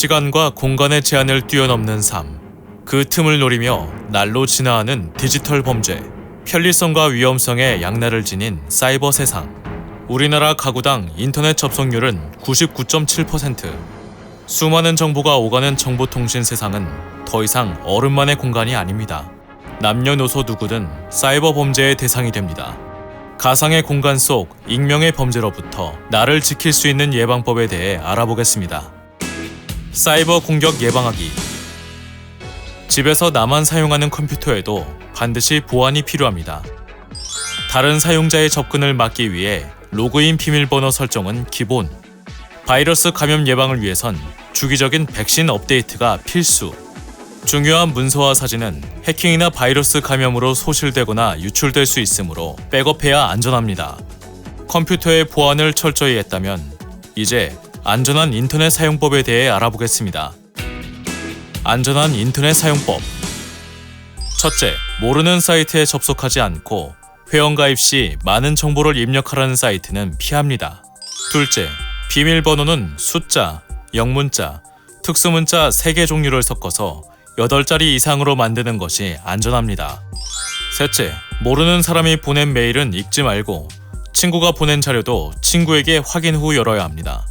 시간과 공간의 제한을 뛰어넘는 삶, 그 틈을 노리며 날로 진화하는 디지털 범죄, 편리성과 위험성의 양날을 지닌 사이버 세상. 우리나라 가구당 인터넷 접속률은 99.7%. 수많은 정보가 오가는 정보통신 세상은 더 이상 어른만의 공간이 아닙니다. 남녀노소 누구든 사이버 범죄의 대상이 됩니다. 가상의 공간 속 익명의 범죄로부터 나를 지킬 수 있는 예방법에 대해 알아보겠습니다. 사이버 공격 예방하기. 집에서 나만 사용하는 컴퓨터에도 반드시 보안이 필요합니다. 다른 사용자의 접근을 막기 위해 로그인 비밀번호 설정은 기본. 바이러스 감염 예방을 위해선 주기적인 백신 업데이트가 필수. 중요한 문서와 사진은 해킹이나 바이러스 감염으로 소실되거나 유출될 수 있으므로 백업해야 안전합니다. 컴퓨터의 보안을 철저히 했다면 이제 안전한 인터넷 사용법에 대해 알아보겠습니다. 안전한 인터넷 사용법. 첫째, 모르는 사이트에 접속하지 않고 회원가입 시 많은 정보를 입력하라는 사이트는 피합니다. 둘째, 비밀번호는 숫자, 영문자, 특수문자 3개 종류를 섞어서 8자리 이상으로 만드는 것이 안전합니다. 셋째, 모르는 사람이 보낸 메일은 읽지 말고 친구가 보낸 자료도 친구에게 확인 후 열어야 합니다.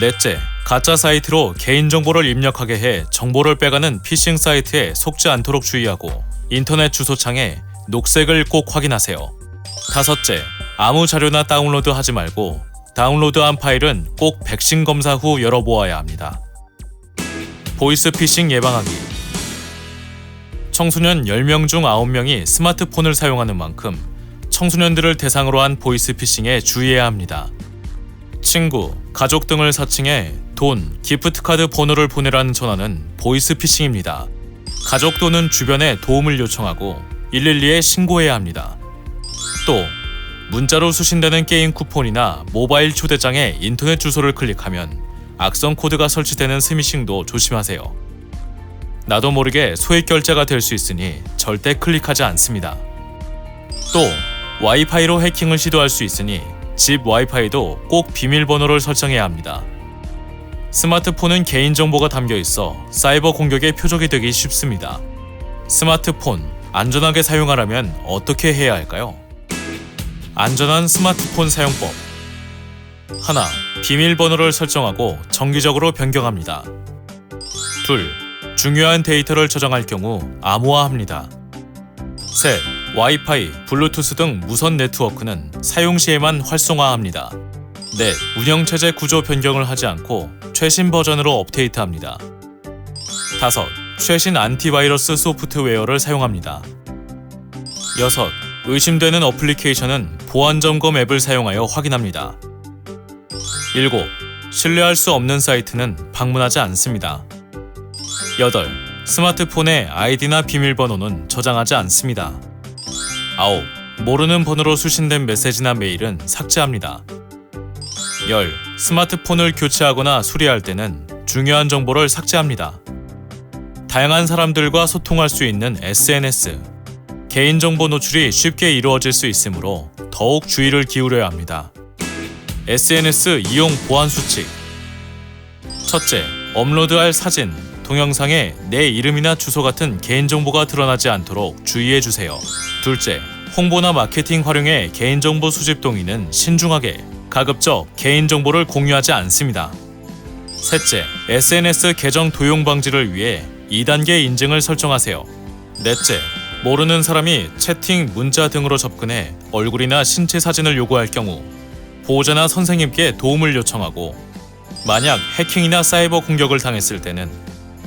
넷째, 가짜 사이트로 개인정보를 입력하게 해 정보를 빼가는 피싱 사이트에 속지 않도록 주의하고 인터넷 주소창에 녹색을 꼭 확인하세요. 다섯째, 아무 자료나 다운로드 하지 말고 다운로드한 파일은 꼭 백신 검사 후 열어보아야 합니다. 보이스 피싱 예방하기. 청소년 10명 중 9명이 스마트폰을 사용하는 만큼 청소년들을 대상으로 한 보이스 피싱에 주의해야 합니다. 친구, 가족 등을 사칭해 돈, 기프트카드 번호를 보내라는 전화는 보이스 피싱입니다. 가족 또는 주변에 도움을 요청하고 112에 신고해야 합니다. 또 문자로 수신되는 게임 쿠폰이나 모바일 초대장에 인터넷 주소를 클릭하면 악성 코드가 설치되는 스미싱도 조심하세요. 나도 모르게 소액 결제가 될 수 있으니 절대 클릭하지 않습니다. 또 와이파이로 해킹을 시도할 수 있으니 집 와이파이도 꼭 비밀번호를 설정해야 합니다. 스마트폰은 개인정보가 담겨 있어 사이버 공격의 표적이 되기 쉽습니다. 스마트폰 안전하게 사용하려면 어떻게 해야 할까요? 안전한 스마트폰 사용법. 하나, 비밀번호를 설정하고 정기적으로 변경합니다. 둘, 중요한 데이터를 저장할 경우 암호화합니다. 셋, 와이파이, 블루투스 등 무선 네트워크는 사용 시에만 활성화합니다. 넷, 운영체제 구조 변경을 하지 않고 최신 버전으로 업데이트합니다. 다섯, 최신 안티바이러스 소프트웨어를 사용합니다. 여섯, 의심되는 어플리케이션은 보안점검 앱을 사용하여 확인합니다. 7. 신뢰할 수 없는 사이트는 방문하지 않습니다. 8. 스마트폰에 아이디나 비밀번호는 저장하지 않습니다. 9. 모르는 번호로 수신된 메시지나 메일은 삭제합니다. 10. 스마트폰을 교체하거나 수리할 때는 중요한 정보를 삭제합니다. 다양한 사람들과 소통할 수 있는 SNS. 개인정보 노출이 쉽게 이루어질 수 있으므로 더욱 주의를 기울여야 합니다. SNS 이용 보안 수칙. 첫째, 업로드할 사진, 동영상에 내 이름이나 주소 같은 개인정보가 드러나지 않도록 주의해주세요. 둘째, 홍보나 마케팅 활용의 개인정보 수집 동의는 신중하게, 가급적 개인정보를 공유하지 않습니다. 셋째, SNS 계정 도용 방지를 위해 2단계 인증을 설정하세요. 넷째, 모르는 사람이 채팅, 문자 등으로 접근해 얼굴이나 신체 사진을 요구할 경우 보호자나 선생님께 도움을 요청하고 만약 해킹이나 사이버 공격을 당했을 때는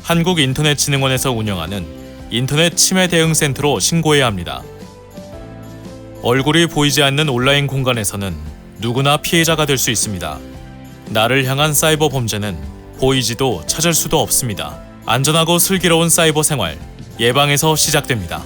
한국인터넷진흥원에서 운영하는 인터넷 침해 대응 센터로 신고해야 합니다. 얼굴이 보이지 않는 온라인 공간에서는 누구나 피해자가 될 수 있습니다. 나를 향한 사이버 범죄는 보이지도 찾을 수도 없습니다. 안전하고 슬기로운 사이버 생활, 예방에서 시작됩니다.